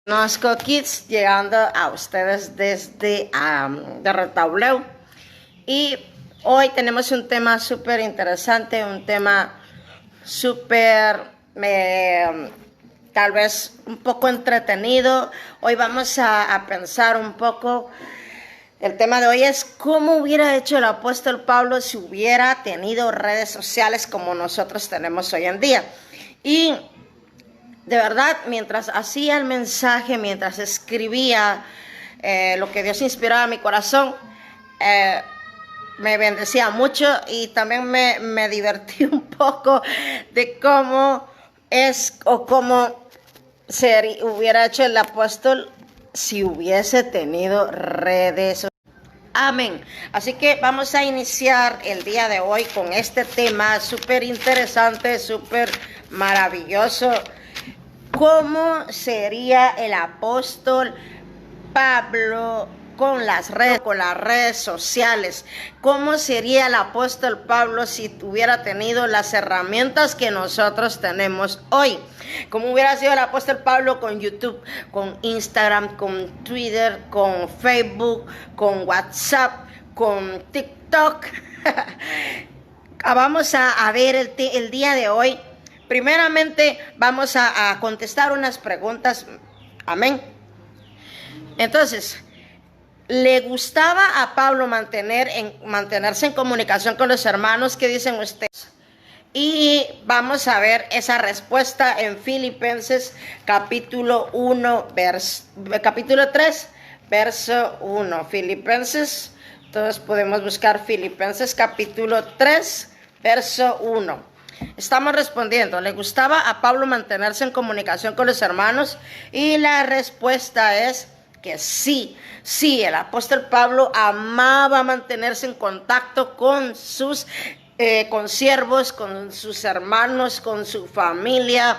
Nosco Kids llegando a ustedes desde de Retauleu, y hoy tenemos un tema súper interesante, un tema súper tal vez un poco entretenido. Hoy vamos a pensar un poco. El tema de hoy es cómo hubiera hecho el apóstol Pablo si hubiera tenido redes sociales como nosotros tenemos hoy en día. Y de verdad, mientras hacía el mensaje, mientras escribía lo que Dios inspiraba a mi corazón, me bendecía mucho, y también me divertí un poco de cómo es o cómo hubiera hecho el apóstol si hubiese tenido redes sociales. Amén. Así que vamos a iniciar el día de hoy con este tema súper interesante, súper maravilloso. ¿Cómo sería el apóstol Pablo con las redes sociales? ¿Cómo sería el apóstol Pablo si hubiera tenido las herramientas que nosotros tenemos hoy? ¿Cómo hubiera sido el apóstol Pablo con YouTube, con Instagram, con Twitter, con Facebook, con WhatsApp, con TikTok? Vamos a ver el día de hoy. Primeramente vamos a contestar unas preguntas. Amén. Entonces, ¿le gustaba a Pablo mantenerse en comunicación con los hermanos? ¿Qué dicen ustedes? Y vamos a ver esa respuesta en Filipenses capítulo 3, verso 1. Filipenses, todos podemos buscar Filipenses capítulo 3, verso 1. Estamos respondiendo, ¿le gustaba a Pablo mantenerse en comunicación con los hermanos? Y la respuesta es que sí. Sí, el apóstol Pablo amaba mantenerse en contacto con sus consiervos, con sus hermanos, con su familia,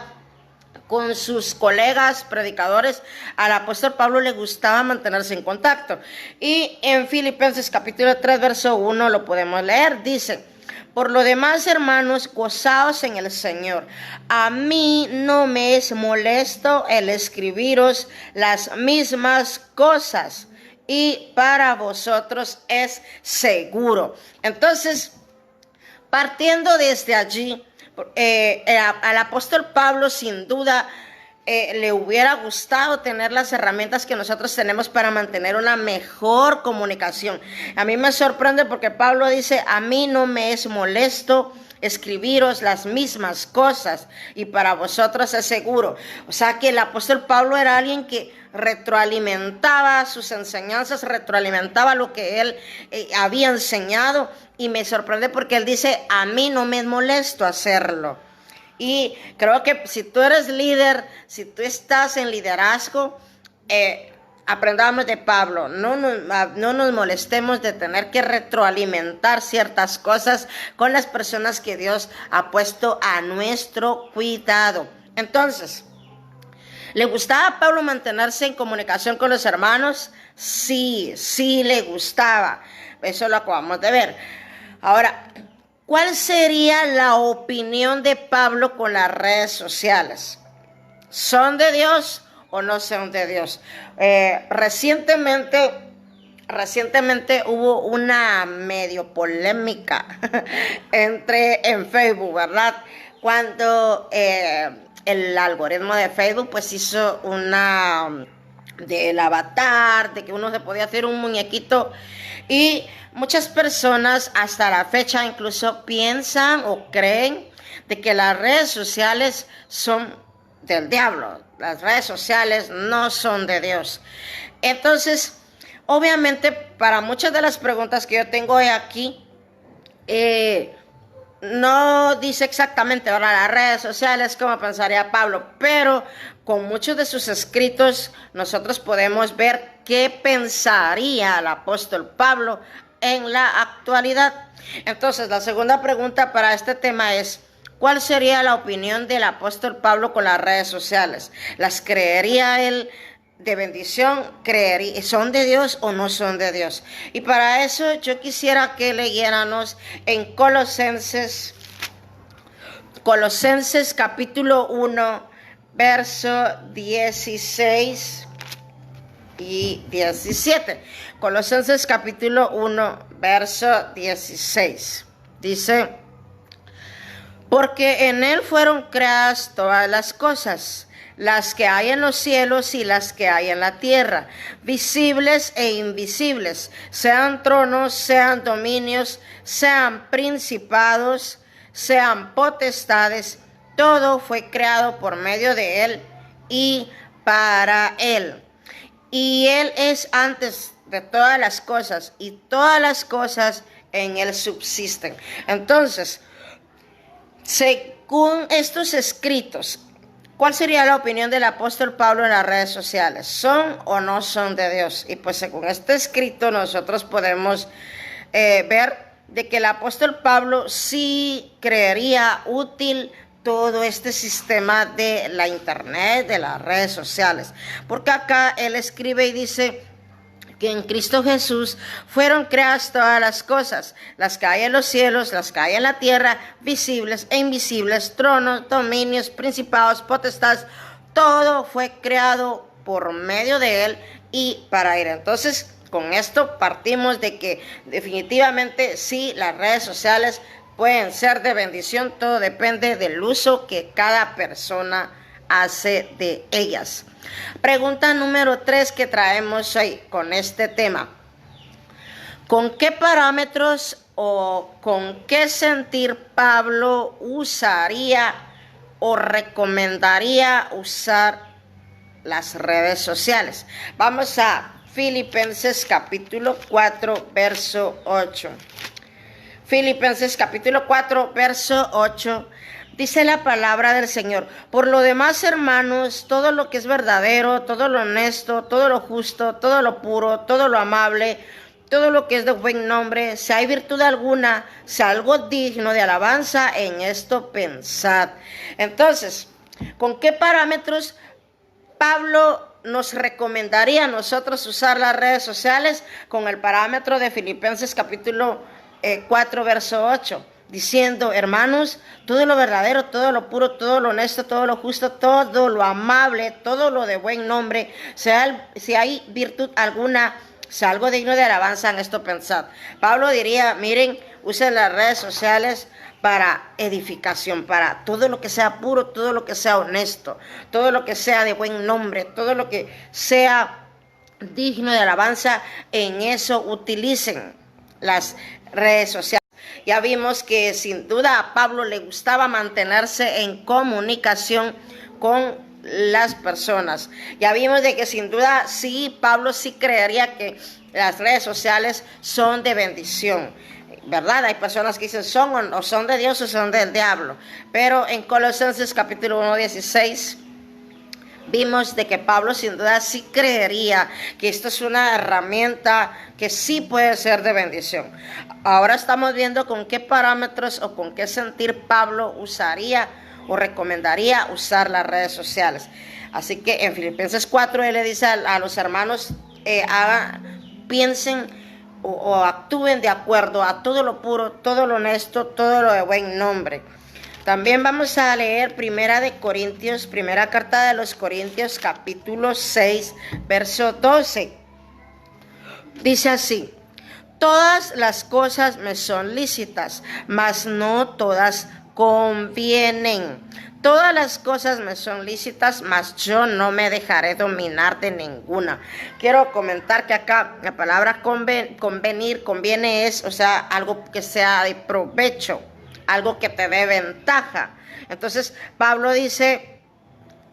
con sus colegas predicadores. Al apóstol Pablo le gustaba mantenerse en contacto. Y en Filipenses capítulo 3, verso 1 lo podemos leer. Dice: por lo demás, hermanos, gozaos en el Señor. A mí no me es molesto el escribiros las mismas cosas, y para vosotros es seguro. Entonces, partiendo desde allí, al apóstol Pablo sin duda le hubiera gustado tener las herramientas que nosotros tenemos para mantener una mejor comunicación. A mí me sorprende porque Pablo dice: a mí no me es molesto escribiros las mismas cosas, y para vosotros es seguro. O sea que el apóstol Pablo era alguien que retroalimentaba sus enseñanzas, retroalimentaba lo que él había enseñado, y me sorprende porque él dice: a mí no me es molesto hacerlo. Y creo que si tú eres líder, si tú estás en liderazgo, aprendamos de Pablo. No nos molestemos de tener que retroalimentar ciertas cosas con las personas que Dios ha puesto a nuestro cuidado. Entonces, ¿le gustaba a Pablo mantenerse en comunicación con los hermanos? Sí, sí le gustaba. Eso lo acabamos de ver. Ahora, ¿cuál sería la opinión de Pablo con las redes sociales? ¿Son de Dios o no son de Dios? Recientemente hubo una medio polémica en Facebook, ¿verdad? Cuando el algoritmo de Facebook pues hizo del avatar, de que uno se podía hacer un muñequito, y muchas personas hasta la fecha incluso piensan o creen de que las redes sociales son del diablo. Las redes sociales no son de Dios. Entonces, obviamente, para muchas de las preguntas que yo tengo aquí, no dice exactamente ahora las redes sociales como pensaría Pablo, pero con muchos de sus escritos nosotros podemos ver qué pensaría el apóstol Pablo en la actualidad. Entonces, la segunda pregunta para este tema es: ¿cuál sería la opinión del apóstol Pablo con las redes sociales? ¿Las creería él de bendición? ¿Son de Dios o no son de Dios? Y para eso yo quisiera que leyéramos en Colosenses capítulo 1, verso 16 y 17. Colosenses capítulo 1, verso 16. Dice: porque en él fueron creadas todas las cosas, las que hay en los cielos y las que hay en la tierra, visibles e invisibles, sean tronos, sean dominios, sean principados, sean potestades. Todo fue creado por medio de él y para él. Y él es antes de todas las cosas, y todas las cosas en él subsisten. Entonces, según estos escritos, ¿cuál sería la opinión del apóstol Pablo en las redes sociales? ¿Son o no son de Dios? Y pues según este escrito nosotros podemos ver de que el apóstol Pablo sí creería útil todo este sistema de la internet, de las redes sociales. Porque acá él escribe y dice que en Cristo Jesús fueron creadas todas las cosas, las que hay en los cielos, las que hay en la tierra, visibles e invisibles, tronos, dominios, principados, potestades. Todo fue creado por medio de él y para él. Entonces, con esto partimos de que definitivamente sí, las redes sociales pueden ser de bendición. Todo depende del uso que cada persona hace de ellas. Pregunta número 3 que traemos hoy con este tema: ¿con qué parámetros o con qué sentir Pablo usaría o recomendaría usar las redes sociales? Vamos a Filipenses capítulo 4, verso 8. Filipenses capítulo 4, verso 8. Dice la palabra del Señor: por lo demás, hermanos, todo lo que es verdadero, todo lo honesto, todo lo justo, todo lo puro, todo lo amable, todo lo que es de buen nombre, si hay virtud alguna, si algo digno de alabanza, en esto pensad. Entonces, ¿con qué parámetros Pablo nos recomendaría a nosotros usar las redes sociales? Con el parámetro de Filipenses capítulo 4, verso 8. Diciendo: hermanos, todo lo verdadero, todo lo puro, todo lo honesto, todo lo justo, todo lo amable, todo lo de buen nombre, si hay virtud alguna, si algo digno de alabanza, en esto pensad. Pablo diría: miren, usen las redes sociales para edificación, para todo lo que sea puro, todo lo que sea honesto, todo lo que sea de buen nombre, todo lo que sea digno de alabanza, en eso utilicen las redes sociales. Ya vimos que sin duda a Pablo le gustaba mantenerse en comunicación con las personas. Ya vimos de que sin duda sí, Pablo sí creería que las redes sociales son de bendición, ¿verdad? Hay personas que dicen son o son de Dios o son del diablo. Pero en Colosenses capítulo 1, 16 vimos de que Pablo sin duda sí creería que esto es una herramienta que sí puede ser de bendición. Ahora estamos viendo con qué parámetros o con qué sentir Pablo usaría o recomendaría usar las redes sociales. Así que en Filipenses 4 él le dice a los hermanos: piensen o actúen de acuerdo a todo lo puro, todo lo honesto, todo lo de buen nombre. También vamos a leer primera carta de los Corintios, capítulo 6, verso 12. Dice así: todas las cosas me son lícitas, mas no todas convienen. Todas las cosas me son lícitas, mas yo no me dejaré dominar de ninguna. Quiero comentar que acá la palabra conviene es, o sea, algo que sea de provecho, algo que te dé ventaja. Entonces Pablo dice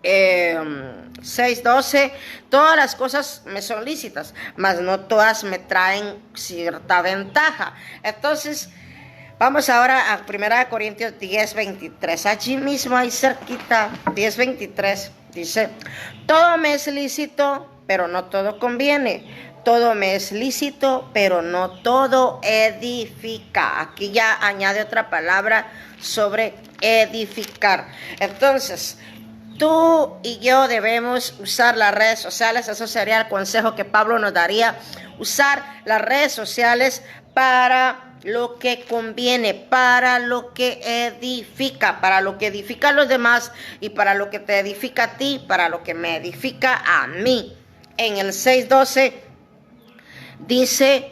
6:12: todas las cosas me son lícitas, mas no todas me traen cierta ventaja. Entonces vamos ahora a 1 Corintios 10:23. Allí mismo, ahí cerquita, 10:23, dice: todo me es lícito, pero no todo conviene. Todo me es lícito, pero no todo edifica. Aquí ya añade otra palabra sobre edificar. Entonces, tú y yo debemos usar las redes sociales. Eso sería el consejo que Pablo nos daría: usar las redes sociales para lo que conviene, para lo que edifica a los demás y para lo que te edifica a ti, para lo que me edifica a mí. En el 6:12 dice: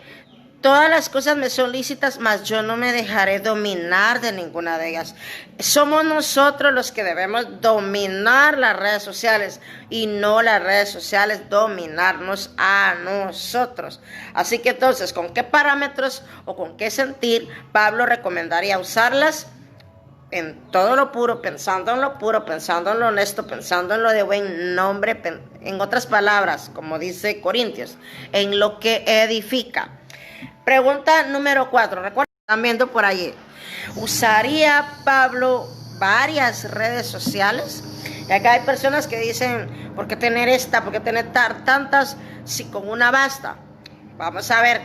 todas las cosas me son lícitas, mas yo no me dejaré dominar de ninguna de ellas. Somos nosotros los que debemos dominar las redes sociales y no las redes sociales dominarnos a nosotros. Así que entonces, ¿con qué parámetros o con qué sentir Pablo recomendaría usarlas? En todo lo puro, pensando en lo puro, pensando en lo honesto, pensando en lo de buen nombre, en otras palabras, como dice Corintios, en lo que edifica. Pregunta número 4. Recuerden, están viendo por allí. ¿Usaría Pablo varias redes sociales? Y acá hay personas que dicen: ¿por qué tener esta? ¿Por qué tener tantas si con una basta? Vamos a ver.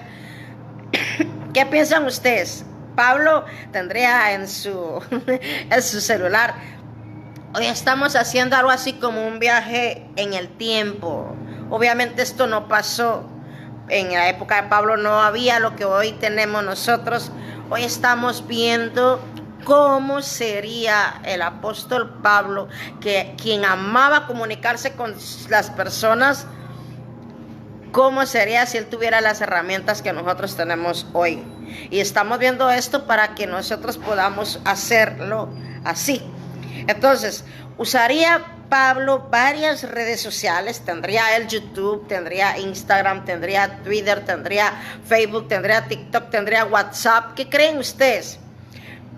¿Qué piensan ustedes? Pablo tendría en su celular: hoy estamos haciendo algo así como un viaje en el tiempo. Obviamente esto no pasó. En la época de Pablo no había lo que hoy tenemos nosotros. Hoy estamos viendo cómo sería el apóstol Pablo, quien amaba comunicarse con las personas. ¿Cómo sería si él tuviera las herramientas que nosotros tenemos hoy? Y estamos viendo esto para que nosotros podamos hacerlo así. Entonces, usaría Pablo varias redes sociales. Tendría el YouTube, tendría Instagram, tendría Twitter, tendría Facebook, tendría TikTok, tendría WhatsApp. ¿Qué creen ustedes?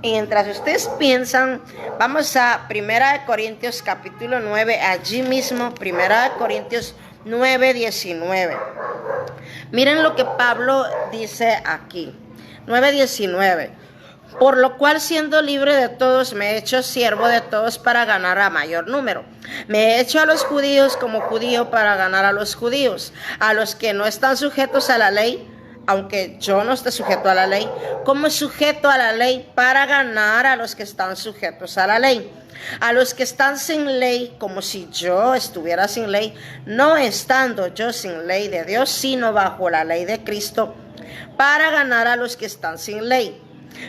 Y mientras ustedes piensan, vamos a 1 Corintios capítulo 9, allí mismo, 1 Corintios 9:19. Miren lo que Pablo dice aquí. 9:19. Por lo cual, siendo libre de todos, me he hecho siervo de todos para ganar a mayor número. Me he hecho a los judíos como judío para ganar a los judíos, a los que no están sujetos a la ley, aunque yo no esté sujeto a la ley, como sujeto a la ley para ganar a los que están sujetos a la ley. A los que están sin ley, como si yo estuviera sin ley, no estando yo sin ley de Dios, sino bajo la ley de Cristo, para ganar a los que están sin ley.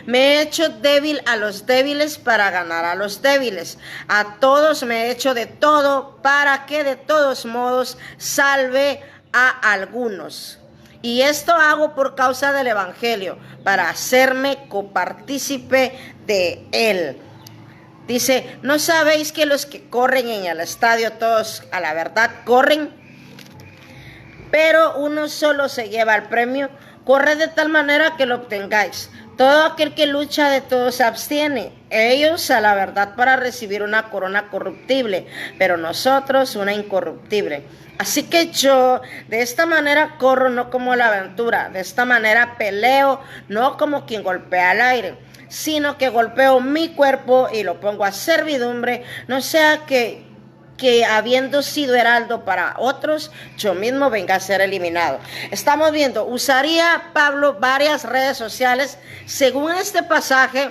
Me he hecho débil a los débiles para ganar a los débiles. A todos me he hecho de todo para que de todos modos salve a algunos. Y esto hago por causa del evangelio, para hacerme copartícipe de él. Dice: ¿no sabéis que los que corren en el estadio todos a la verdad corren? Pero uno solo se lleva el premio. Corred de tal manera que lo obtengáis. Todo aquel que lucha de todo se abstiene. Ellos a la verdad para recibir una corona corruptible, pero nosotros una incorruptible. Así que yo de esta manera corro, no como la aventura. De esta manera peleo, no como quien golpea al aire, sino que golpeo mi cuerpo y lo pongo a servidumbre, no sea que habiendo sido heraldo para otros, yo mismo venga a ser eliminado. Estamos viendo, usaría Pablo varias redes sociales. Según este pasaje,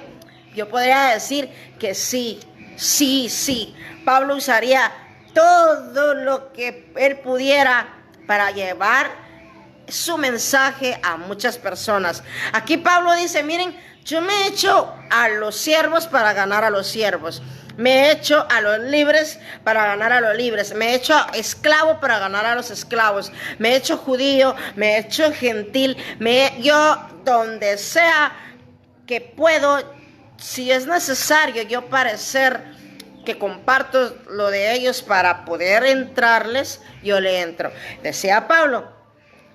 yo podría decir que sí. Pablo usaría todo lo que él pudiera para llevar su mensaje a muchas personas. Aquí Pablo dice: miren, yo me he hecho a los siervos para ganar a los siervos. Me he hecho a los libres para ganar a los libres. Me he hecho esclavo para ganar a los esclavos. Me he hecho judío, me he hecho gentil. Yo donde sea que puedo, si es necesario yo parecer que comparto lo de ellos para poder entrarles, yo le entro. Decía Pablo.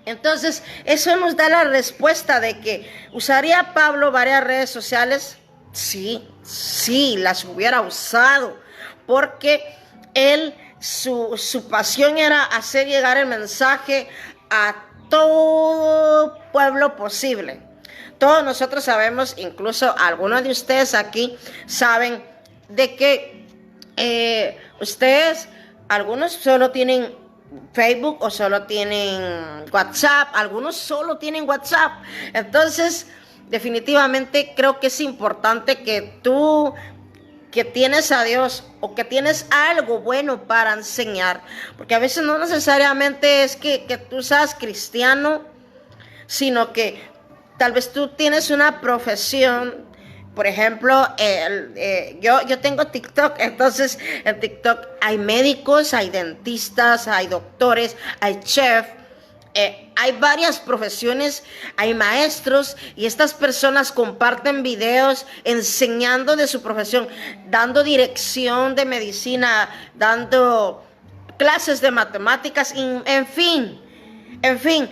Entonces, eso nos da la respuesta de que ¿usaría Pablo varias redes sociales? Sí, las hubiera usado, porque él, su pasión era hacer llegar el mensaje a todo pueblo posible. Todos nosotros sabemos, incluso algunos de ustedes aquí saben de que ustedes, algunos solo tienen Facebook o solo tienen WhatsApp, algunos solo tienen WhatsApp. Entonces, definitivamente creo que es importante que tú, que tienes a Dios o que tienes algo bueno para enseñar, porque a veces no necesariamente es que tú seas cristiano, sino que tal vez tú tienes una profesión. Por ejemplo, yo tengo TikTok, entonces en TikTok hay médicos, hay dentistas, hay doctores, hay chefs. Hay varias profesiones, hay maestros y estas personas comparten videos enseñando de su profesión, dando dirección de medicina, dando clases de matemáticas, en fin, en fin.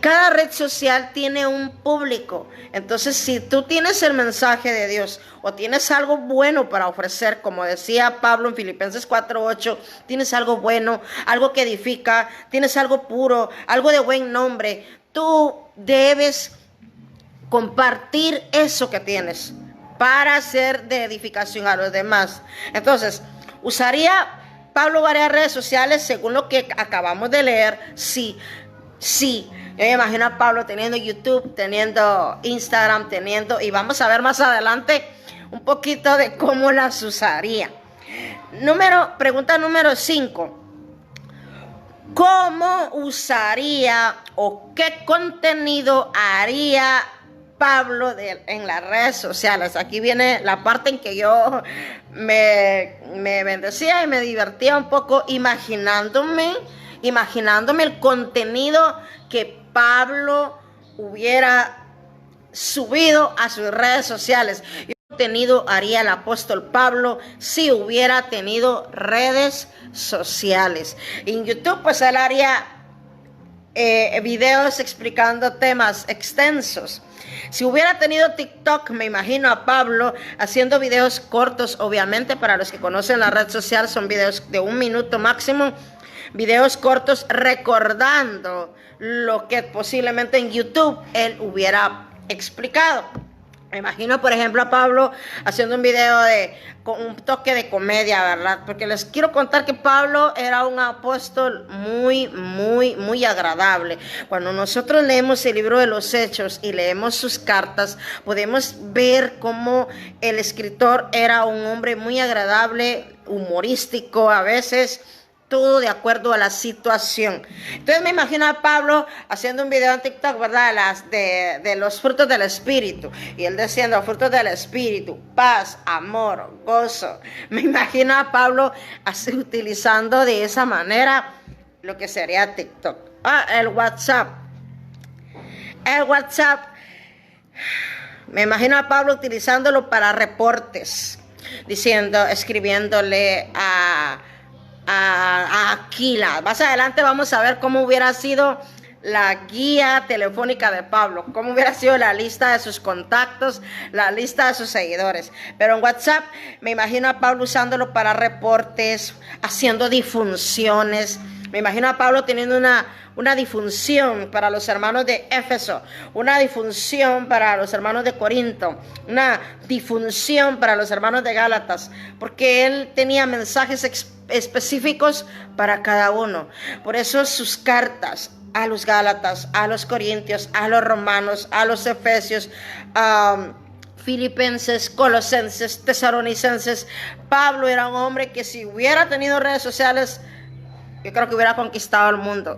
Cada red social tiene un público. Entonces, si tú tienes el mensaje de Dios o tienes algo bueno para ofrecer, como decía Pablo en Filipenses 4:8, tienes algo bueno, algo que edifica, tienes algo puro, algo de buen nombre, tú debes compartir eso que tienes para ser de edificación a los demás. Entonces, usaría Pablo varias redes sociales según lo que acabamos de leer. Sí, sí. Yo me imagino a Pablo teniendo YouTube, teniendo Instagram, y vamos a ver más adelante un poquito de cómo las usaría. Pregunta número 5. ¿Cómo usaría o qué contenido haría Pablo en las redes sociales? Aquí viene la parte en que yo me bendecía y me divertía un poco imaginándome el contenido que Pablo hubiera subido a sus redes sociales. ¿Qué contenido haría el apóstol Pablo si hubiera tenido redes sociales? En YouTube, pues él haría videos explicando temas extensos. Si hubiera tenido TikTok, me imagino a Pablo haciendo videos cortos, obviamente, para los que conocen la red social, son videos de 1 minuto máximo, videos cortos recordando lo que posiblemente en YouTube él hubiera explicado. Me imagino, por ejemplo, a Pablo haciendo un video con un toque de comedia, ¿verdad? Porque les quiero contar que Pablo era un apóstol muy, muy, muy agradable. Cuando nosotros leemos el libro de los Hechos y leemos sus cartas, podemos ver cómo el escritor era un hombre muy agradable, humorístico a veces, todo de acuerdo a la situación. Entonces me imagino a Pablo haciendo un video en TikTok, ¿verdad? De los frutos del Espíritu. Y él diciendo, frutos del Espíritu, paz, amor, gozo. Me imagino a Pablo utilizando de esa manera lo que sería TikTok. El WhatsApp. Me imagino a Pablo utilizándolo para reportes. Escribiéndole a Aquila. Más adelante vamos a ver cómo hubiera sido la guía telefónica de Pablo, cómo hubiera sido la lista de sus contactos, la lista de sus seguidores. Pero en WhatsApp me imagino a Pablo usándolo para reportes, haciendo difusiones. Me imagino a Pablo teniendo una difusión para los hermanos de Éfeso, una difusión para los hermanos de Corinto, una difusión para los hermanos de Gálatas, porque él tenía mensajes específicos para cada uno. Por eso sus cartas a los Gálatas, a los Corintios, a los Romanos, a los Efesios, Filipenses, Colosenses, Tesalonicenses. Pablo era un hombre que si hubiera tenido redes sociales, yo creo que hubiera conquistado el mundo.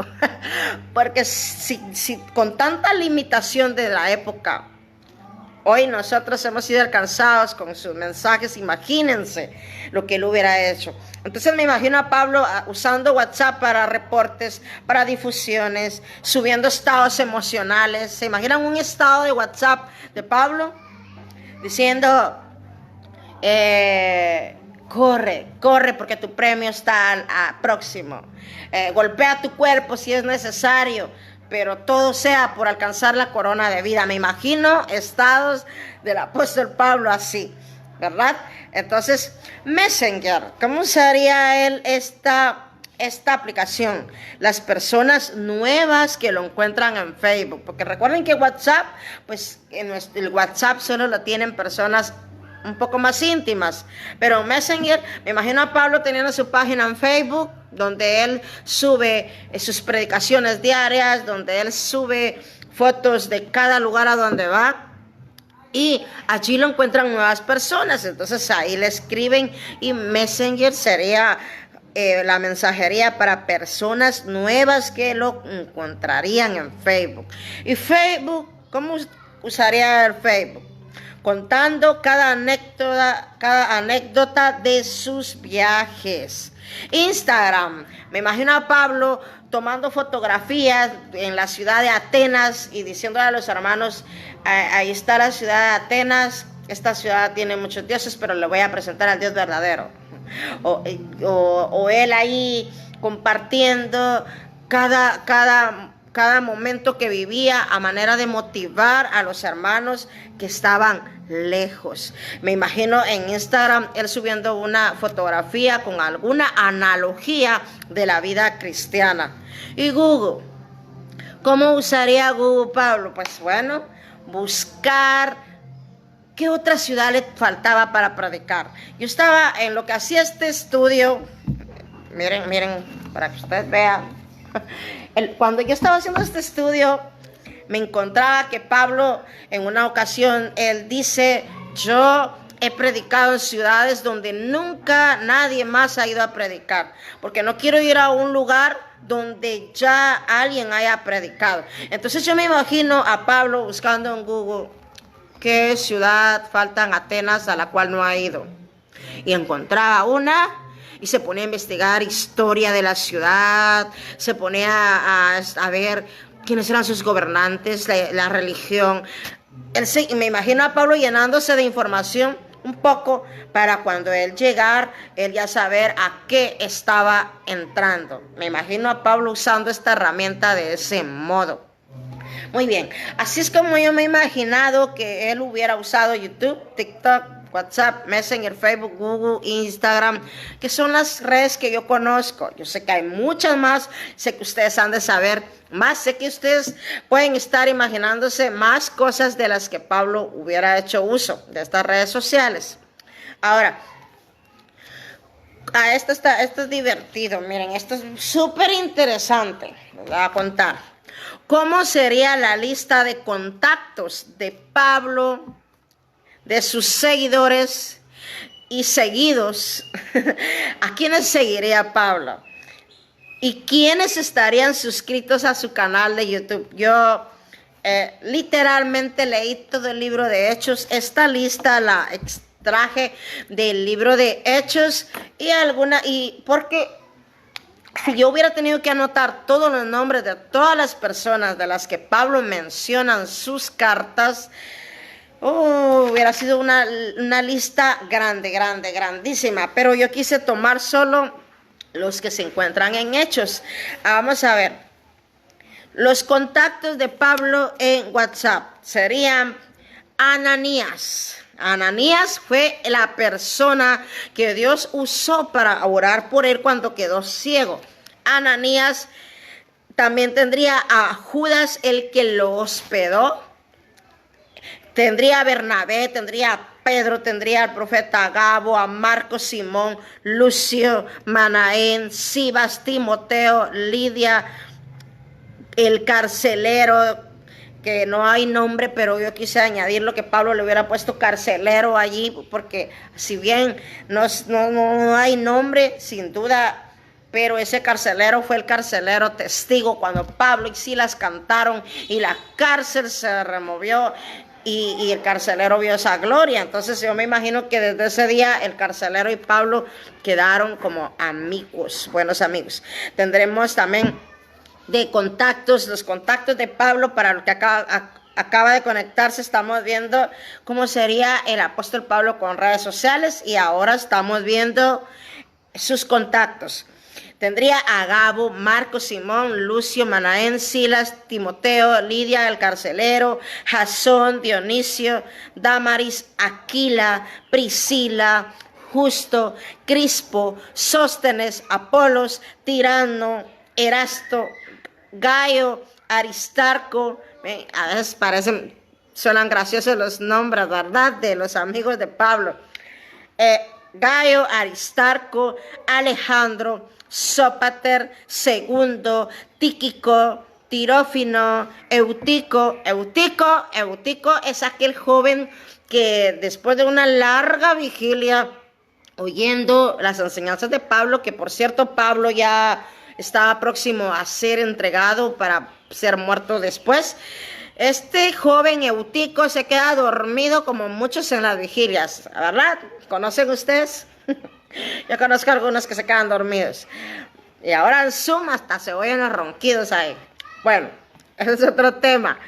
Porque si con tanta limitación de la época, hoy nosotros hemos sido alcanzados con sus mensajes, imagínense lo que él hubiera hecho. Entonces me imagino a Pablo usando WhatsApp para reportes, para difusiones, subiendo estados emocionales. ¿Se imaginan un estado de WhatsApp de Pablo? Diciendo, corre porque tu premio está próximo. Golpea tu cuerpo si es necesario, pero todo sea por alcanzar la corona de vida. Me imagino estados del apóstol Pablo así, ¿verdad? Entonces, Messenger, ¿cómo usaría él esta aplicación? Las personas nuevas que lo encuentran en Facebook, porque recuerden que WhatsApp, pues el WhatsApp solo lo tienen personas un poco más íntimas, pero Messenger, me imagino a Pablo teniendo su página en Facebook, donde él sube sus predicaciones diarias, donde él sube fotos de cada lugar a donde va, y allí lo encuentran nuevas personas. Entonces ahí le escriben, y Messenger sería la mensajería para personas nuevas que lo encontrarían en Facebook. Y Facebook ¿Cómo usaría el Facebook? Contando cada anécdota de sus viajes. Instagram, me imagino a Pablo tomando fotografías en la ciudad de Atenas y diciéndole a los hermanos, ahí está la ciudad de Atenas, esta ciudad tiene muchos dioses, pero le voy a presentar al Dios verdadero. O él ahí compartiendo cada momento que vivía a manera de motivar a los hermanos que estaban lejos. Me imagino en Instagram él subiendo una fotografía con alguna analogía de la vida cristiana. Y Google, ¿cómo usaría Google Pablo? Pues bueno, buscar qué otra ciudad le faltaba para predicar. Yo estaba en lo que hacía este estudio, miren, para que ustedes vean. Cuando yo estaba haciendo este estudio, me encontraba que Pablo, en una ocasión, él dice, yo he predicado en ciudades donde nunca nadie más ha ido a predicar, porque no quiero ir a un lugar donde ya alguien haya predicado. Entonces yo me imagino a Pablo buscando en Google qué ciudad falta en Atenas a la cual no ha ido. Y encontraba una y se ponía a investigar historia de la ciudad, se ponía a ver quiénes eran sus gobernantes, la religión. Me imagino a Pablo llenándose de información un poco para cuando él llegar, él ya saber a qué estaba entrando. Me imagino a Pablo usando esta herramienta de ese modo. Muy bien, así es como yo me he imaginado que él hubiera usado YouTube, TikTok, WhatsApp, Messenger, Facebook, Google, Instagram, que son las redes que yo conozco. Yo sé que hay muchas más, sé que ustedes han de saber más, sé que ustedes pueden estar imaginándose más cosas de las que Pablo hubiera hecho uso de estas redes sociales. Ahora, esto es divertido, miren, esto es súper interesante, les voy a contar. ¿Cómo sería la lista de contactos de Pablo, de sus seguidores y seguidos? ¿A quiénes seguiría Pablo? ¿Y quiénes estarían suscritos a su canal de YouTube? Yo literalmente leí todo el libro de Hechos. Esta lista la extraje del libro de Hechos y porque si yo hubiera tenido que anotar todos los nombres de todas las personas de las que Pablo menciona en sus cartas, hubiera sido una lista grandísima. Pero yo quise tomar solo los que se encuentran en Hechos. Vamos a ver. Los contactos de Pablo en WhatsApp serían Ananías. Ananías fue la persona que Dios usó para orar por él cuando quedó ciego. Ananías también tendría a Judas, el que lo hospedó. Tendría a Bernabé, tendría a Pedro, tendría al profeta Gabo, a Marcos, Simón, Lucio, Manaén, Sibas, Timoteo, Lidia, el carcelero, que no hay nombre, pero yo quise añadir lo que Pablo le hubiera puesto carcelero allí, porque si bien no hay nombre, sin duda, pero ese carcelero fue el carcelero testigo cuando Pablo y Silas cantaron y la cárcel se removió y el carcelero vio esa gloria. Entonces yo me imagino que desde ese día el carcelero y Pablo quedaron como amigos, buenos amigos. Tendremos también de contactos, los contactos de Pablo para lo que acaba de conectarse. Estamos viendo cómo sería el apóstol Pablo con redes sociales y ahora estamos viendo sus contactos. Tendría a Gabo, Marcos, Simón, Lucio, Manaén, Silas, Timoteo, Lidia, el carcelero, Jasón, Dionisio, Damaris, Aquila, Priscila, Justo, Crispo, Sóstenes, Apolos, Tirano, Erasto, Gayo, Aristarco. A veces suenan graciosos los nombres, ¿verdad?, de los amigos de Pablo. Gayo, Aristarco, Alejandro, Sópater, Segundo, Tíquico, Tirófino, Eutico. Eutico es aquel joven que después de una larga vigilia, oyendo las enseñanzas de Pablo, que por cierto Pablo ya estaba próximo a ser entregado para ser muerto después, Este joven Eutico se queda dormido como muchos en las vigilias, ¿verdad? ¿Conocen ustedes? Yo conozco algunos que se quedan dormidos. Y ahora en Zoom hasta se oyen los ronquidos ahí. Bueno, ese es otro tema.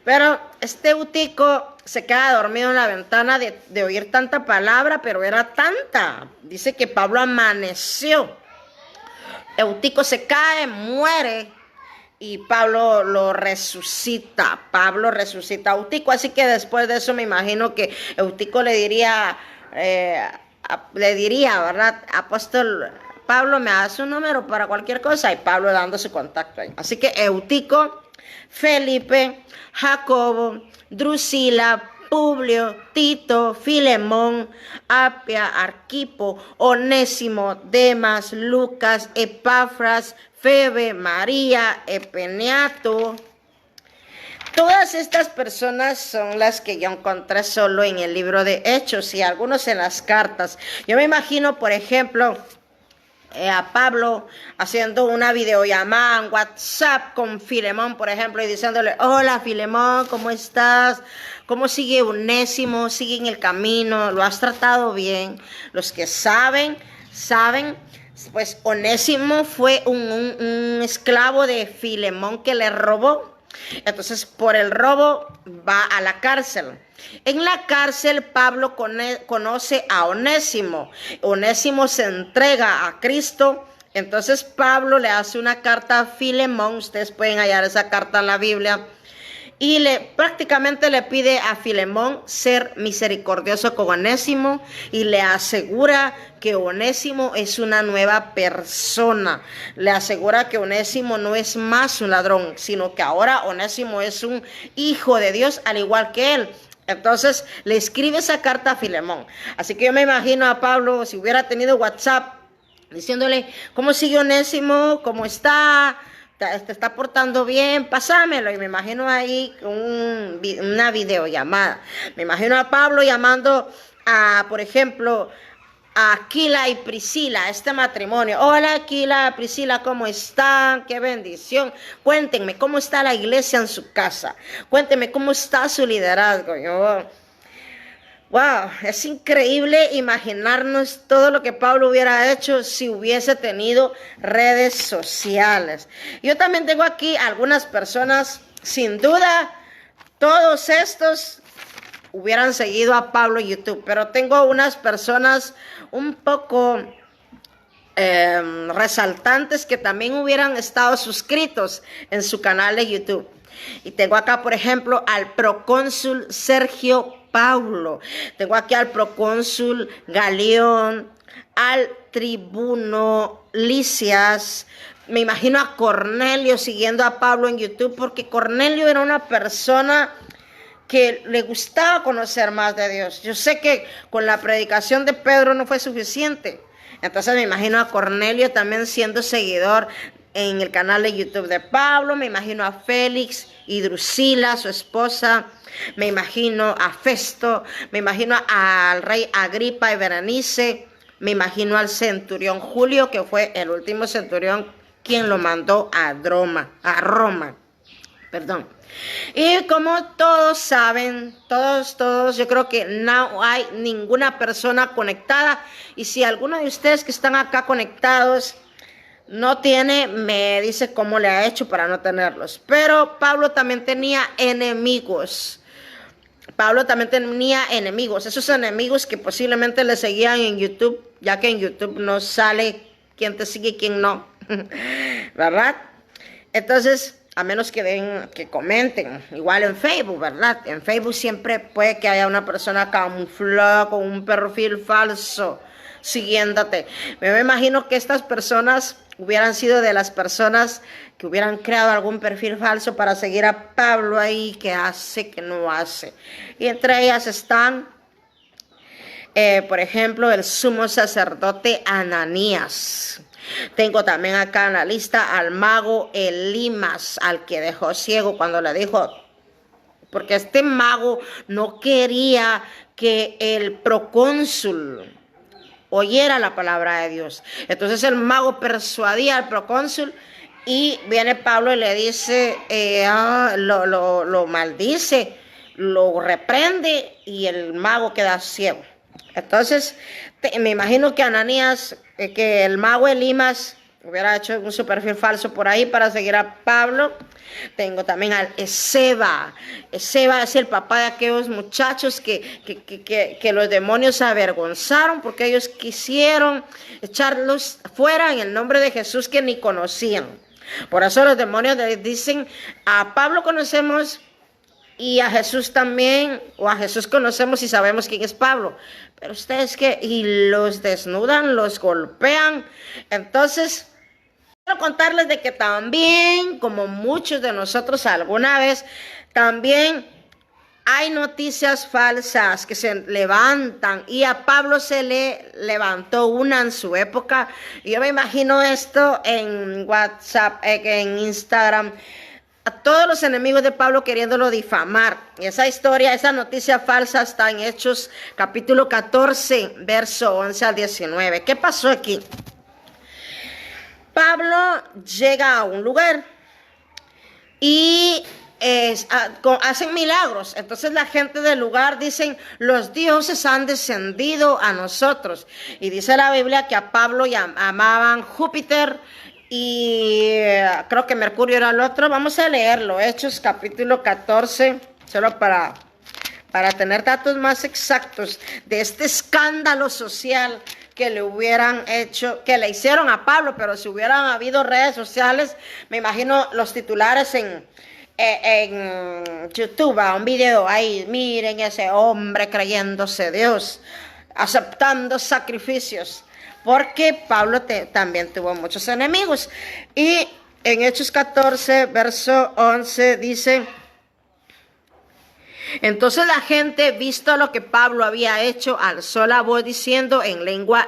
Pero este Eutico se queda dormido en la ventana de oír tanta palabra, pero era tanta. Dice que Pablo amaneció. Eutico se cae, muere. Y Pablo lo resucita. Pablo resucita a Eutico. Así que después de eso me imagino que Eutico le diría, ¿verdad? Apóstol Pablo, me da su número para cualquier cosa. Y Pablo dando su contacto ahí. Así que Eutico, Felipe, Jacobo, Drusila, Publio, Tito, Filemón, Apia, Arquipo, Onésimo, Demas, Lucas, Epafras, Febe, María, Epeneato. Todas estas personas son las que yo encontré solo en el libro de Hechos y algunos en las cartas. Yo me imagino, por ejemplo, a Pablo haciendo una videollamada en WhatsApp con Filemón, por ejemplo, y diciéndole: hola Filemón, ¿cómo estás? ¿Cómo sigue Onésimo? ¿Sigue en el camino? ¿Lo has tratado bien? Los que saben, pues Onésimo fue un esclavo de Filemón que le robó. Entonces, por el robo va a la cárcel. En la cárcel, Pablo conoce a Onésimo. Onésimo se entrega a Cristo. Entonces, Pablo le hace una carta a Filemón. Ustedes pueden hallar esa carta en la Biblia. Y prácticamente le pide a Filemón ser misericordioso con Onésimo y le asegura que Onésimo es una nueva persona. Le asegura que Onésimo no es más un ladrón, sino que ahora Onésimo es un hijo de Dios al igual que él. Entonces le escribe esa carta a Filemón. Así que yo me imagino a Pablo, si hubiera tenido WhatsApp, diciéndole: ¿cómo sigue Onésimo? ¿Cómo está? ¿Te está portando bien? Pásamelo. Y me imagino ahí una videollamada. Me imagino a Pablo llamando a, por ejemplo, a Aquila y Priscila, este matrimonio. Hola Aquila, Priscila, ¿cómo están? Qué bendición. Cuéntenme cómo está la iglesia en su casa. Cuéntenme cómo está su liderazgo. Wow, es increíble imaginarnos todo lo que Pablo hubiera hecho si hubiese tenido redes sociales. Yo también tengo aquí algunas personas, sin duda, todos estos hubieran seguido a Pablo en YouTube, pero tengo unas personas un poco resaltantes que también hubieran estado suscritos en su canal de YouTube. Y tengo acá, por ejemplo, al procónsul Sergio Paulo. Tengo aquí al procónsul Galeón, al tribuno Licias. Me imagino a Cornelio siguiendo a Pablo en YouTube, porque Cornelio era una persona que le gustaba conocer más de Dios. Yo sé que con la predicación de Pedro no fue suficiente. Entonces me imagino a Cornelio también siendo seguidor en el canal de YouTube de Pablo. Me imagino a Félix y Drusila, su esposa. Me imagino a Festo. Me imagino al rey Agripa y Berenice. Me imagino al centurión Julio, que fue el último centurión quien lo mandó a Roma. Perdón. Y como todos saben, todos, yo creo que no hay ninguna persona conectada. Y si alguno de ustedes que están acá conectados no tiene, me dice cómo le ha hecho para no tenerlos. Pero Pablo también tenía enemigos. Esos enemigos que posiblemente le seguían en YouTube, ya que en YouTube no sale quién te sigue y quién no. ¿Verdad? Entonces, a menos que comenten, igual en Facebook, ¿verdad? En Facebook siempre puede que haya una persona camuflada con un perfil falso siguiéndote. Me imagino que estas personas hubieran sido de las personas que hubieran creado algún perfil falso para seguir a Pablo ahí, que hace, que no hace. Y entre ellas están, por ejemplo, el sumo sacerdote Ananías. Tengo también acá en la lista al mago Elimas, al que dejó ciego cuando le dijo, porque este mago no quería que el procónsul oyera la palabra de Dios. Entonces el mago persuadía al procónsul Y viene Pablo y le dice, lo maldice, lo reprende y el mago queda ciego. Entonces, me imagino que Ananías, que el mago Elimas hubiera hecho un su perfil falso por ahí para seguir a Pablo. Tengo también al Esceva. Esceva es el papá de aquellos muchachos que los demonios se avergonzaron porque ellos quisieron echarlos fuera en el nombre de Jesús que ni conocían. Por eso los demonios le dicen, a Pablo conocemos y a Jesús también, o a Jesús conocemos y sabemos quién es Pablo. Pero ustedes que, y los desnudan, los golpean. Entonces, quiero contarles de que también, como muchos de nosotros alguna vez, también hay noticias falsas que se levantan, y a Pablo se le levantó una en su época. Y yo me imagino esto en WhatsApp, en Instagram, a todos los enemigos de Pablo queriéndolo difamar. Y esa historia, esa noticia falsa está en Hechos capítulo 14, verso 11 al 19. ¿Qué pasó aquí? Pablo llega a un lugar y hacen milagros. Entonces la gente del lugar dicen, los dioses han descendido a nosotros. Y dice la Biblia que a Pablo llamaban Júpiter y creo que Mercurio era el otro. Vamos a leerlo, Hechos capítulo 14, solo para tener datos más exactos de este escándalo social que le hubieran hecho, que le hicieron a Pablo. Pero si hubieran habido redes sociales, me imagino los titulares en YouTube, un video ahí, miren ese hombre creyéndose Dios, aceptando sacrificios, porque Pablo también tuvo muchos enemigos. Y en Hechos 14, verso 11 dice, entonces la gente, visto lo que Pablo había hecho, alzó la voz diciendo en lengua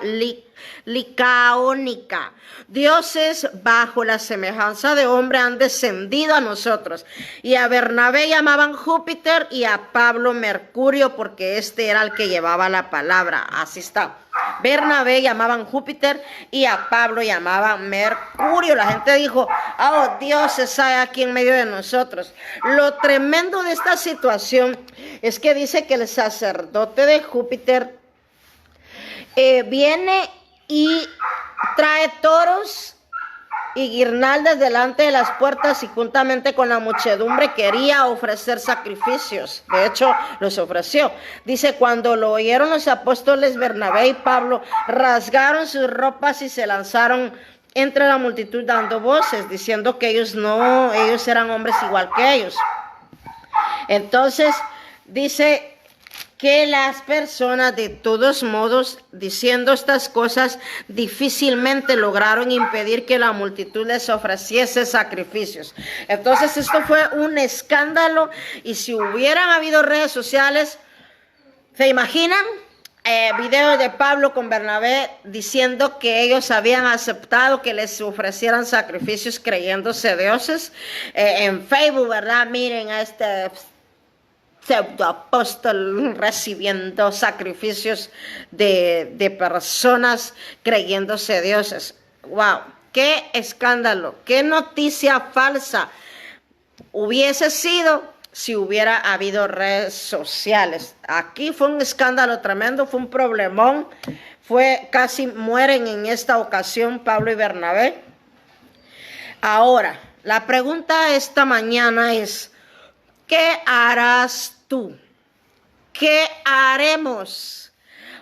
licaónica, dioses bajo la semejanza de hombre han descendido a nosotros. Y a Bernabé llamaban Júpiter y a Pablo Mercurio, porque este era el que llevaba la palabra. Así está. Bernabé llamaban Júpiter y a Pablo llamaban Mercurio. La gente dijo, oh, dioses hay aquí en medio de nosotros. Lo tremendo de esta situación es que dice que el sacerdote de Júpiter viene y trae toros y guirnaldas delante de las puertas, y juntamente con la muchedumbre quería ofrecer sacrificios. De hecho, los ofreció. Dice, cuando lo oyeron los apóstoles Bernabé y Pablo, rasgaron sus ropas y se lanzaron entre la multitud dando voces, diciendo que ellos eran hombres igual que ellos. Entonces, dice que las personas, de todos modos, diciendo estas cosas, difícilmente lograron impedir que la multitud les ofreciese sacrificios. Entonces esto fue un escándalo, y si hubieran habido redes sociales, ¿se imaginan? Videos de Pablo con Bernabé diciendo que ellos habían aceptado que les ofrecieran sacrificios creyéndose dioses. En Facebook, ¿verdad? Miren a este pseudoapóstol recibiendo sacrificios de personas creyéndose dioses. ¡Wow! ¡Qué escándalo! ¡Qué noticia falsa hubiese sido si hubiera habido redes sociales! Aquí fue un escándalo tremendo, fue un problemón. Casi mueren en esta ocasión Pablo y Bernabé. Ahora, la pregunta esta mañana es, ¿qué harás tú? ¿Qué haremos?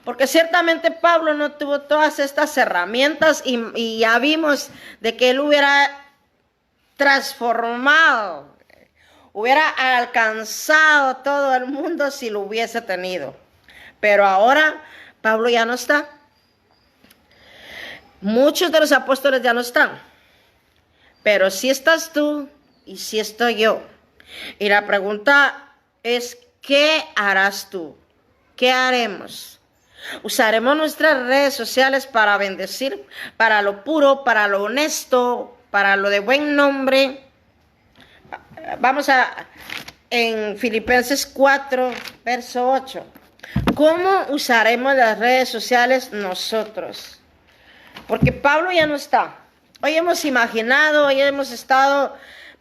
Porque ciertamente Pablo no tuvo todas estas herramientas, y ya vimos de que él hubiera transformado, hubiera alcanzado todo el mundo si lo hubiese tenido. Pero ahora Pablo ya no está. Muchos de los apóstoles ya no están. Pero sí estás tú y sí estoy yo. Y la pregunta es, ¿qué harás tú? ¿Qué haremos? ¿Usaremos nuestras redes sociales para bendecir, para lo puro, para lo honesto, para lo de buen nombre? Vamos en Filipenses 4, verso 8. ¿Cómo usaremos las redes sociales nosotros? Porque Pablo ya no está. Hoy hemos imaginado, hoy hemos estado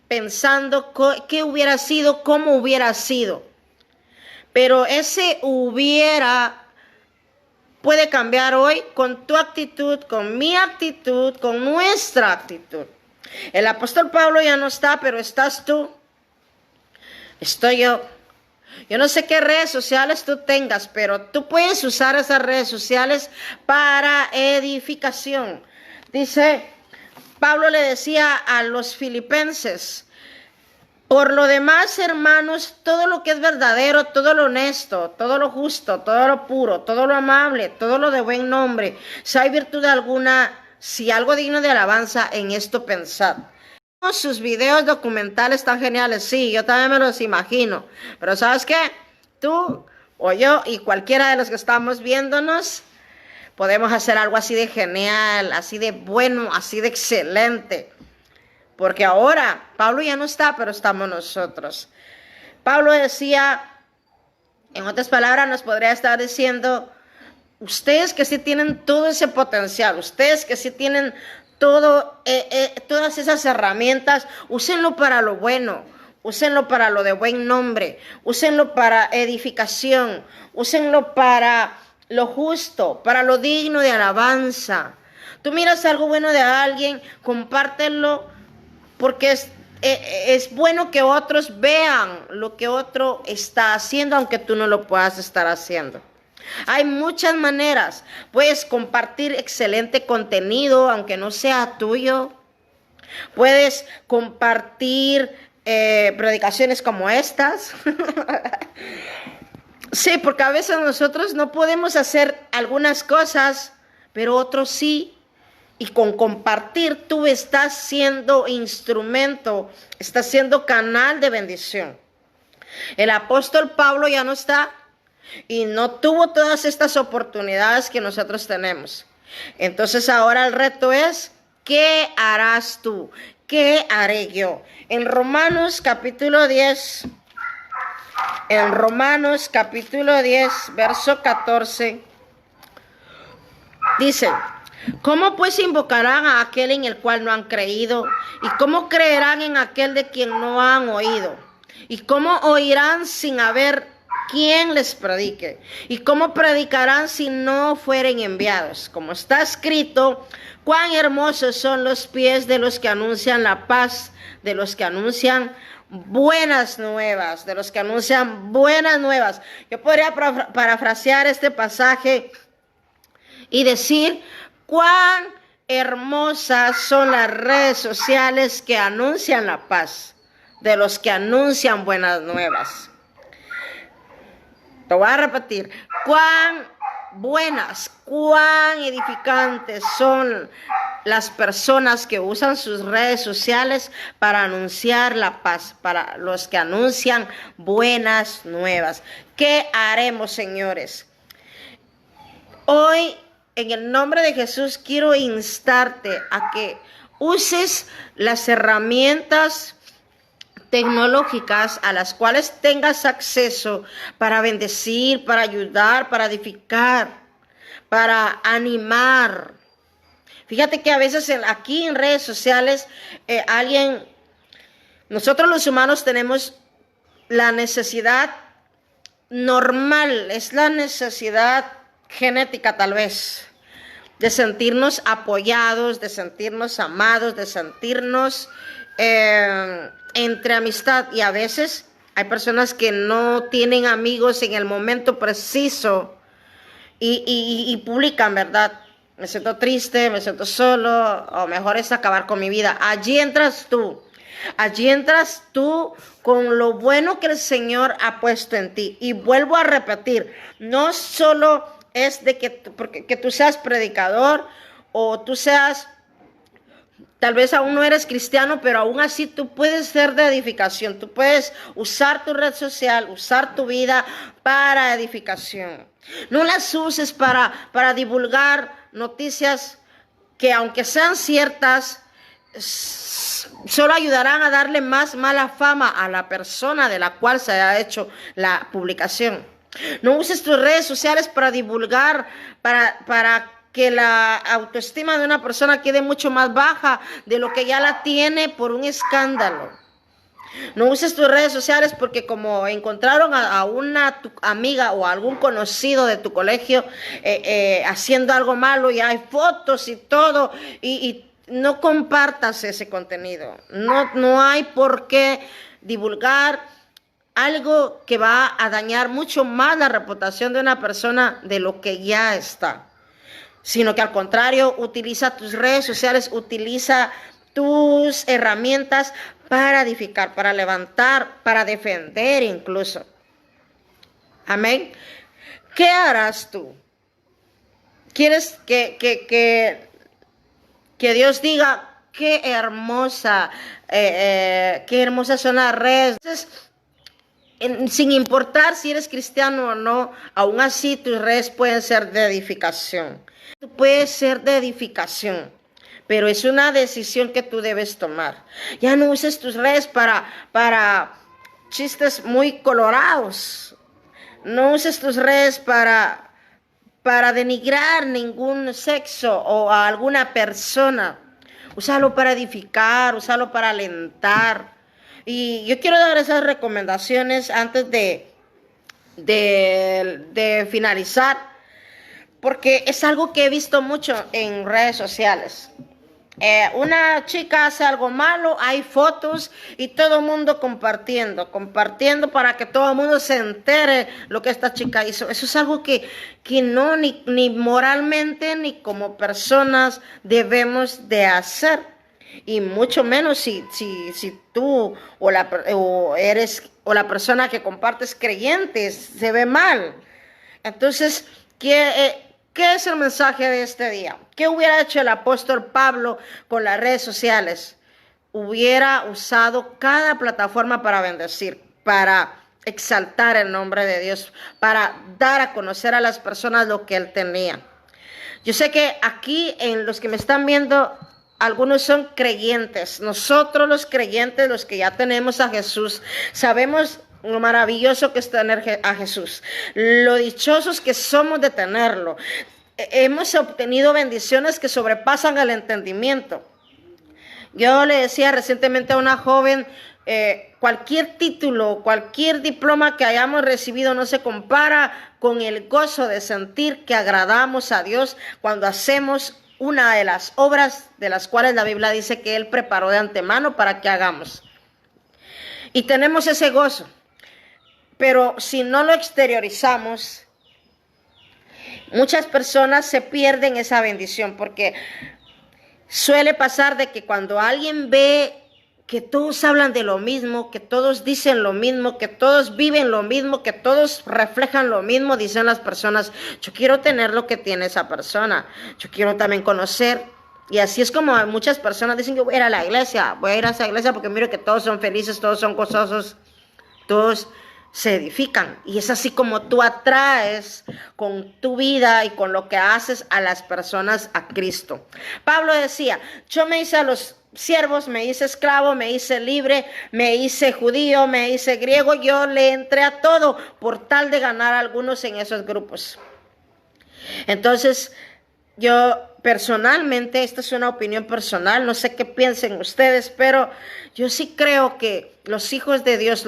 pensando qué hubiera sido, cómo hubiera sido. Pero ese hubiera puede cambiar hoy con tu actitud, con mi actitud, con nuestra actitud. El apóstol Pablo ya no está, pero estás tú. Estoy yo. Yo no sé qué redes sociales tú tengas, pero tú puedes usar esas redes sociales para edificación. Dice, Pablo le decía a los filipenses, por lo demás, hermanos, todo lo que es verdadero, todo lo honesto, todo lo justo, todo lo puro, todo lo amable, todo lo de buen nombre, si hay virtud alguna, si algo digno de alabanza, en esto pensad. Sus videos documentales tan geniales, sí, yo también me los imagino, pero ¿sabes qué? Tú o yo y cualquiera de los que estamos viéndonos, podemos hacer algo así de genial, así de bueno, así de excelente. Porque ahora Pablo ya no está, pero estamos nosotros. Pablo decía, en otras palabras, nos podría estar diciendo, ustedes que sí tienen todo ese potencial, ustedes que sí tienen todas esas herramientas, úsenlo para lo bueno, úsenlo para lo de buen nombre, úsenlo para edificación, úsenlo para lo justo, para lo digno de alabanza. Tú miras algo bueno de alguien, compártelo, porque es bueno que otros vean lo que otro está haciendo, aunque tú no lo puedas estar haciendo. Hay muchas maneras. Puedes compartir excelente contenido, aunque no sea tuyo. Puedes compartir predicaciones como estas. Sí, porque a veces nosotros no podemos hacer algunas cosas, pero otros sí. Y con compartir tú estás siendo instrumento, estás siendo canal de bendición. El apóstol Pablo ya no está y no tuvo todas estas oportunidades que nosotros tenemos. Entonces ahora el reto es, ¿qué harás tú? ¿Qué haré yo? En Romanos capítulo 10, verso 14, dice, ¿cómo pues invocarán a aquel en el cual no han creído? ¿Y cómo creerán en aquel de quien no han oído? ¿Y cómo oirán sin haber quien les predique? ¿Y cómo predicarán si no fueren enviados? Como está escrito, cuán hermosos son los pies de los que anuncian la paz, de los que anuncian buenas nuevas, de los que anuncian buenas nuevas. Yo podría parafrasear este pasaje y decir, cuán hermosas son las redes sociales que anuncian la paz, de los que anuncian buenas nuevas. Te voy a repetir, cuán buenas, cuán edificantes son las personas que usan sus redes sociales para anunciar la paz, para los que anuncian buenas nuevas. ¿Qué haremos, señores? Hoy, en el nombre de Jesús, quiero instarte a que uses las herramientas tecnológicas a las cuales tengas acceso para bendecir, para ayudar, para edificar, para animar. Fíjate que a veces aquí en redes sociales nosotros los humanos tenemos la necesidad normal, es la necesidad genética tal vez, de sentirnos apoyados, de sentirnos amados, de sentirnos entre amistad. Y a veces hay personas que no tienen amigos en el momento preciso y publican, ¿verdad? Me siento triste, me siento solo, o mejor es acabar con mi vida. Allí entras tú con lo bueno que el Señor ha puesto en ti. Y vuelvo a repetir, no solo es de que tú seas predicador o tú seas, tal vez aún no eres cristiano, pero aún así tú puedes ser de edificación. Tú puedes usar tu red social, usar tu vida para edificación. No las uses para divulgar noticias que, aunque sean ciertas, solo ayudarán a darle más mala fama a la persona de la cual se ha hecho la publicación. No uses tus redes sociales para divulgar, para que la autoestima de una persona quede mucho más baja de lo que ya la tiene por un escándalo. No uses tus redes sociales porque como encontraron a una tu amiga o a algún conocido de tu colegio haciendo algo malo y hay fotos y todo y no compartas ese contenido. No hay por qué divulgar algo que va a dañar mucho más la reputación de una persona de lo que ya está. Sino que al contrario, utiliza tus redes sociales, utiliza tus herramientas para edificar, para levantar, para defender incluso. Amén. ¿Qué harás tú? ¿Quieres que Dios diga qué hermosa son las redes? Entonces, sin importar si eres cristiano o no, aún así tus redes pueden ser de edificación. Puede ser de edificación, pero es una decisión que tú debes tomar. Ya no uses tus redes para chistes muy colorados. No uses tus redes para denigrar ningún sexo o a alguna persona. Úsalo para edificar, úsalo para alentar. Y yo quiero dar esas recomendaciones antes de finalizar, porque es algo que he visto mucho en redes sociales. Una chica hace algo malo, hay fotos y todo el mundo compartiendo para que todo el mundo se entere lo que esta chica hizo. Eso es algo que no, ni moralmente ni como personas debemos de hacer. Y mucho menos si tú o la persona que compartes creyentes se ve mal. Entonces, ¿qué es el mensaje de este día? ¿Qué hubiera hecho el apóstol Pablo con las redes sociales? Hubiera usado cada plataforma para bendecir, para exaltar el nombre de Dios, para dar a conocer a las personas lo que él tenía. Yo sé que aquí, en los que me están viendo, algunos son creyentes. Nosotros los creyentes, los que ya tenemos a Jesús, sabemos lo maravilloso que es tener a Jesús, lo dichosos que somos de tenerlo. Hemos obtenido bendiciones que sobrepasan el entendimiento. Yo le decía recientemente a una joven, cualquier título, cualquier diploma que hayamos recibido no se compara con el gozo de sentir que agradamos a Dios cuando hacemos una de las obras de las cuales la Biblia dice que Él preparó de antemano para que hagamos. Y tenemos ese gozo. Pero si no lo exteriorizamos, muchas personas se pierden esa bendición, porque suele pasar de que cuando alguien ve que todos hablan de lo mismo, que todos dicen lo mismo, que todos viven lo mismo, que todos reflejan lo mismo, dicen las personas, yo quiero tener lo que tiene esa persona, yo quiero también conocer. Y así es como muchas personas dicen, yo voy a ir a la iglesia, voy a ir a esa iglesia porque miro que todos son felices, todos son gozosos, todos se edifican. Y es así como tú atraes con tu vida y con lo que haces a las personas a Cristo. Pablo decía, yo me hice a los siervos, me hice esclavo, me hice libre, me hice judío, me hice griego, yo le entré a todo por tal de ganar a algunos en esos grupos. Entonces, yo personalmente, esta es una opinión personal, no sé qué piensen ustedes, pero yo sí creo que los hijos de Dios,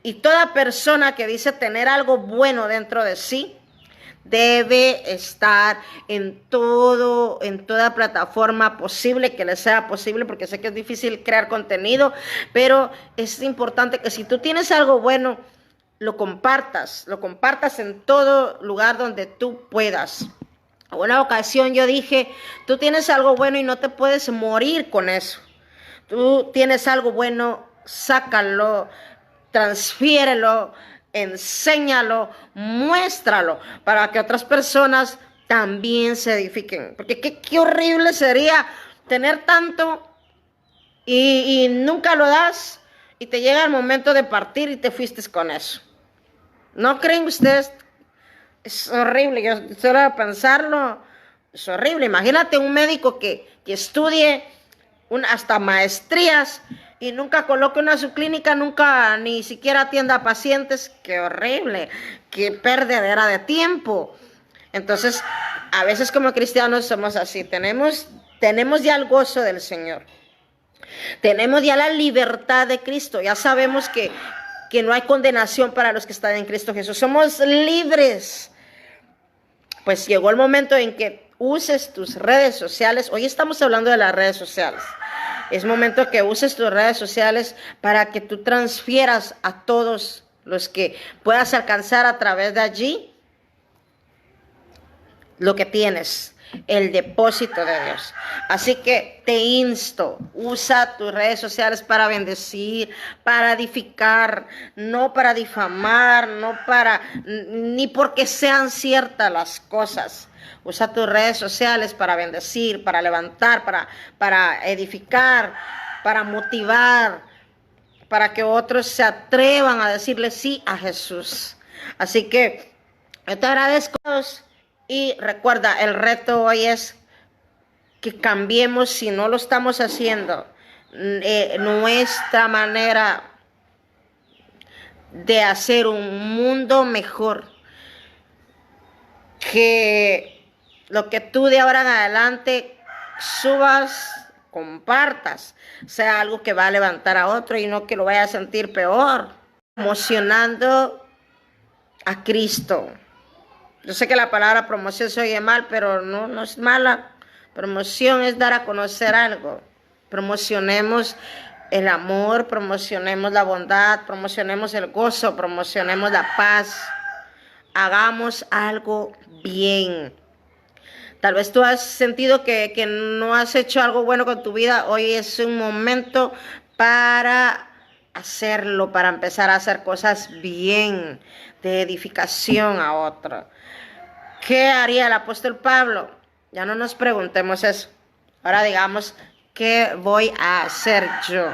y toda persona que dice tener algo bueno dentro de sí, debe estar en toda plataforma posible que le sea posible, porque sé que es difícil crear contenido, pero es importante que si tú tienes algo bueno, lo compartas en todo lugar donde tú puedas. En una ocasión yo dije, tú tienes algo bueno y no te puedes morir con eso. Tú tienes algo bueno, sácalo, transfiérelo, enséñalo, muéstralo para que otras personas también se edifiquen. Porque qué horrible sería tener tanto y nunca lo das y te llega el momento de partir y te fuiste con eso. ¿No creen ustedes? Es horrible, yo solo pensarlo, es horrible. Imagínate un médico que estudie hasta maestrías y nunca coloque una subclínica, nunca ni siquiera atienda a pacientes. Qué horrible, qué perdedera de tiempo. Entonces, a veces como cristianos somos así, tenemos ya el gozo del Señor, tenemos ya la libertad de Cristo, ya sabemos que no hay condenación para los que están en Cristo Jesús, somos libres. Pues llegó el momento en que uses tus redes sociales. Hoy estamos hablando de las redes sociales. Es momento que uses tus redes sociales para que tú transfieras a todos los que puedas alcanzar a través de allí lo que tienes, el depósito de Dios. Así que te insto, usa tus redes sociales para bendecir, para edificar, no para difamar, ni porque sean ciertas las cosas. Usa tus redes sociales para bendecir, para levantar, para edificar, para motivar, para que otros se atrevan a decirle sí a Jesús. Así que yo te agradezco. Y recuerda, el reto hoy es que cambiemos, si no lo estamos haciendo, nuestra manera de hacer un mundo mejor. Que lo que tú de ahora en adelante subas, compartas, sea algo que va a levantar a otro y no que lo vaya a sentir peor. Promocionando a Cristo. Yo sé que la palabra promoción se oye mal, pero no es mala. Promoción es dar a conocer algo. Promocionemos el amor, promocionemos la bondad, promocionemos el gozo, promocionemos la paz. Hagamos algo bien. Tal vez tú has sentido que no has hecho algo bueno con tu vida. Hoy es un momento para hacerlo, para empezar a hacer cosas bien, de edificación a otro. ¿Qué haría el apóstol Pablo? Ya no nos preguntemos eso. Ahora digamos, ¿qué voy a hacer yo?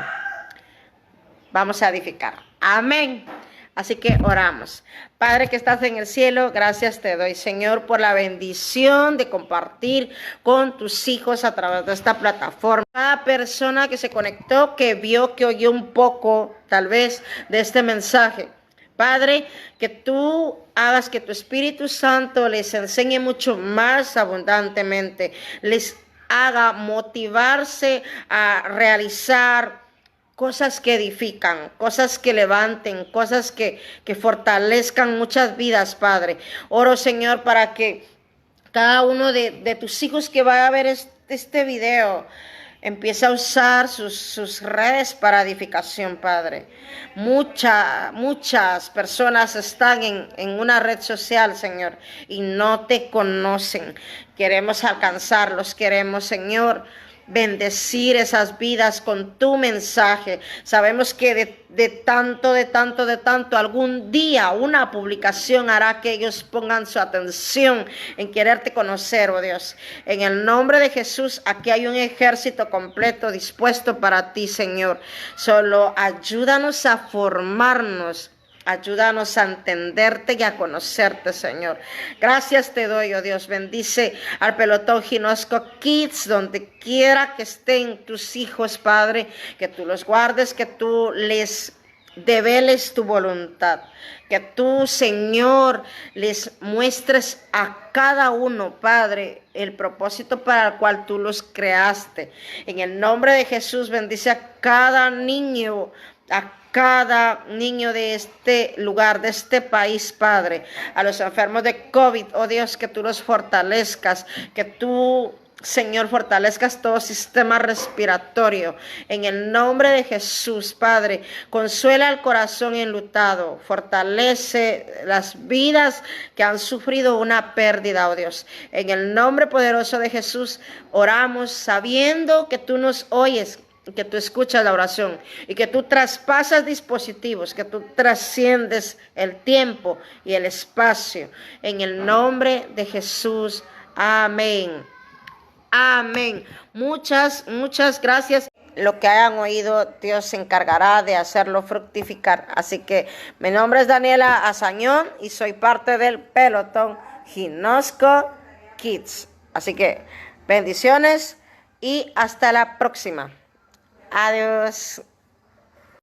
Vamos a edificar. Amén. Así que oramos. Padre que estás en el cielo, gracias te doy, Señor, por la bendición de compartir con tus hijos a través de esta plataforma. Cada persona que se conectó, que vio, que oyó un poco, tal vez, de este mensaje. Padre, que tú hagas que tu Espíritu Santo les enseñe mucho más abundantemente, les haga motivarse a realizar cosas que edifican, cosas que levanten, cosas que fortalezcan muchas vidas, Padre. Oro, Señor, para que cada uno de tus hijos que va a ver este video empieza a usar sus redes para edificación, Padre. Muchas personas están en una red social, Señor, y no te conocen. Queremos alcanzarlos, queremos, Señor, bendecir esas vidas con tu mensaje. Sabemos que de tanto, algún día una publicación hará que ellos pongan su atención en quererte conocer, oh Dios. En el nombre de Jesús, aquí hay un ejército completo dispuesto para ti, Señor. Solo ayúdanos a formarnos. Ayúdanos a entenderte y a conocerte, Señor. Gracias te doy, oh Dios. Bendice al pelotón Ginosco Kids, donde quiera que estén tus hijos, Padre. Que tú los guardes, que tú les develes tu voluntad. Que tú, Señor, les muestres a cada uno, Padre, el propósito para el cual tú los creaste. En el nombre de Jesús, bendice a cada niño, cada niño de este lugar, de este país, Padre, a los enfermos de COVID, oh Dios, que tú los fortalezcas, que tú, Señor, fortalezcas todo sistema respiratorio, en el nombre de Jesús, Padre. Consuela el corazón enlutado, fortalece las vidas que han sufrido una pérdida, oh Dios. En el nombre poderoso de Jesús, oramos sabiendo que tú nos oyes, que tú escuchas la oración y que tú traspasas dispositivos, que tú trasciendes el tiempo y el espacio. En el nombre de Jesús. Amén. Amén. Muchas gracias. Lo que hayan oído, Dios se encargará de hacerlo fructificar. Así que mi nombre es Daniela Azañón y soy parte del pelotón Ginosco Kids. Así que bendiciones y hasta la próxima. Adiós.